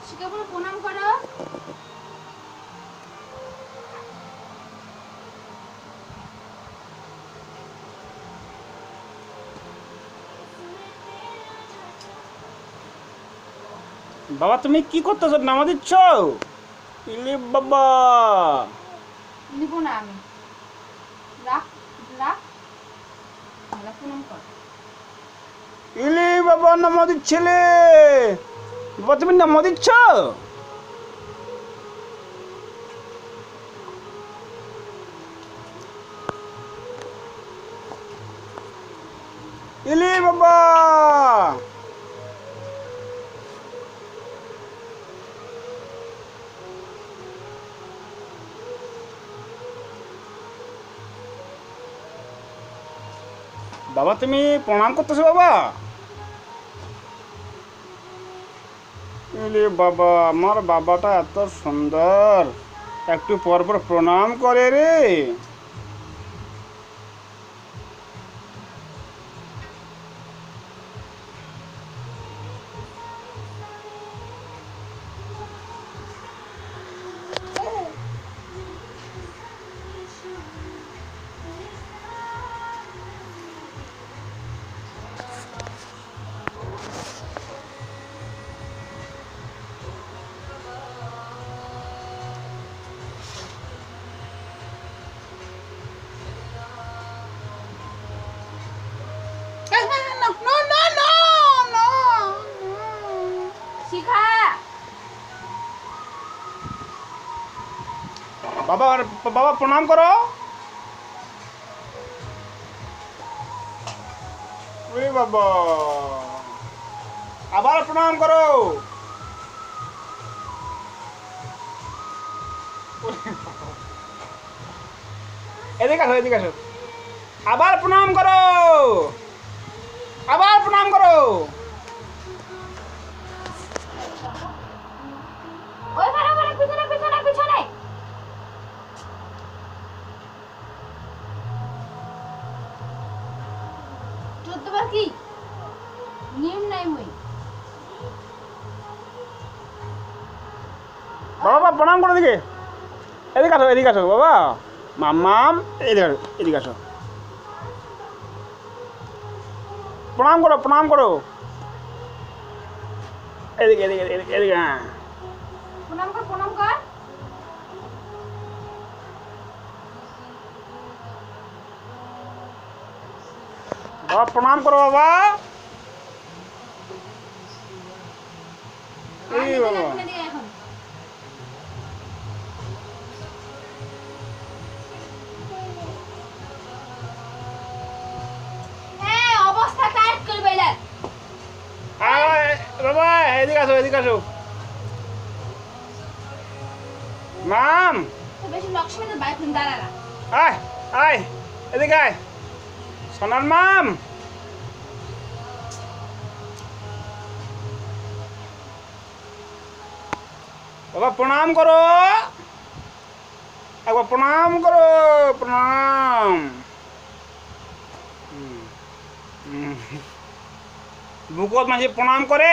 শিখাবো প্রণাম করো। বাবা তুমি কি করতেছো? নামা দিচ্ছ? ইলি বাবা, নিব না আমি। রাখ রাখ, ভালো প্রণাম কর। ইলি বাবা নামা দিচ্ছিলে। বাবা তুমি নামা দিচ্ছ? ইলি বাবা, বাবা তুমি প্রণাম করতেছো বাবা? ইলি বাবা, আমার বাবাটা এত সুন্দর, একটু পর পর প্রণাম করে রে। শিখা। বাবা বাবা প্রণাম করো। ওরে বাবা, আবার প্রণাম করো। এদিকে আসো, এদিকে আসো। আবার প্রণাম করো, আবার প্রণাম করো। ওইখানে ওখানে, পিছনে পিছনে পিছনে। চোদ্দবার কি নিয়ম নাই মই। বাবা বাবা প্রণাম করো। এদিকে এদিকে আসো, এদিকে আসো বাবা। মাম্মাম এদিকে আসো, এদিকে আসো। প্রণাম করো, প্রণাম করো। এদিকে এদিকে এদিকে এদিকে, হ্যাঁ। প্রণাম কর প্রণাম কর। বাবা প্রণাম করো বাবা। এই বাবা, এখন হ্যাঁ অবস্থা টাইট করে বাইলা। বাবা এদিকে আসো, এদিকে আসো। মাম তো বেশি লক্ষ্মীদের বাইক নিয়ে দাঁড়া না। আয় আয়, এদিকে আয় সোনার মাম। বাবা প্রণাম করো, একবার প্রণাম করো, প্রণাম। বুকত মাঝে প্রণাম করে।